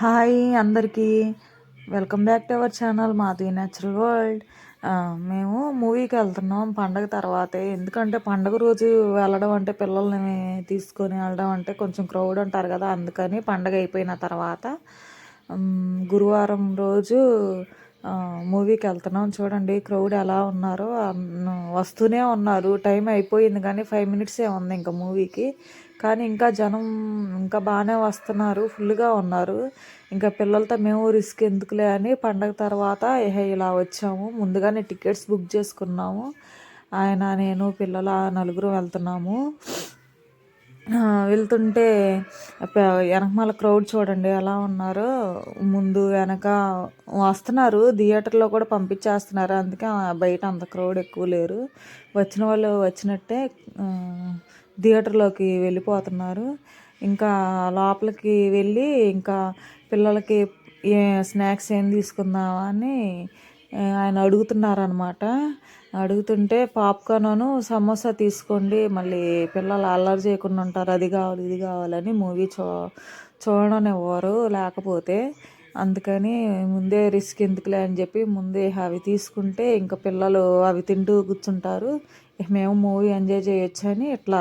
Hi అందరికీ welcome back to our channel మాది natural world. మేము మూవీకి వెళ్తున్నాం పండగ తర్వాతే. ఎందుకంటే పండగ రోజు వెళ్ళడం అంటే పిల్లల్ని తీసుకొని వెళ్ళడం అంటే కొంచెం క్రౌడ్ ఉంటారు కదా, అందుకని పండగ అయిపోయిన తర్వాత గురువారం రోజు మూవీకి వెళ్తున్నాం. చూడండి క్రౌడ్ ఎలా ఉన్నారో, వస్తూనే ఉన్నారు. టైం అయిపోయింది కానీ 5 మినిట్సే ఉంది ఇంకా మూవీకి, కానీ ఇంకా జనం ఇంకా బాగానే వస్తున్నారు, ఫుల్గా ఉన్నారు. ఇంకా పిల్లలతో మేము రిస్క్ ఎందుకులే అని పండగ తర్వాత ఇలా వచ్చాము. ముందుగానే టికెట్స్ బుక్ చేసుకున్నాము. ఆయన, నేను, పిల్లల నలుగురు వెళ్తున్నాము. వెళ్తుంటే వెనకమాల క్రౌడ్ చూడండి ఎలా ఉన్నారో, ముందు వెనక వస్తున్నారు. థియేటర్లో కూడా పంపించేస్తున్నారు, అందుకే బయట అంత క్రౌడ్ ఎక్కువ లేరు. వచ్చిన వాళ్ళు వచ్చినట్టే థియేటర్లోకి వెళ్ళిపోతున్నారు. ఇంకా లోపలికి వెళ్ళి ఇంకా పిల్లలకి స్నాక్స్ ఏం తీసుకుందామా అని ఆయన అడుగుతున్నారనమాట. అడుగుతుంటే పాప్కార్న్ సమోసా తీసుకోండి, మళ్ళీ పిల్లలు అల్లరి చేయకుండా ఉంటారు, అది కావాలి ఇది కావాలని మూవీ చూడనివ్వరు లేకపోతే. అందుకని ముందే రిస్క్ ఎందుకులే అని చెప్పి ముందే అవి తీసుకుంటే ఇంకా పిల్లలు అవి తింటూ కూర్చుంటారు. మేము మూవీ ఎంజాయ్ చేయొచ్చు అని ఇట్లా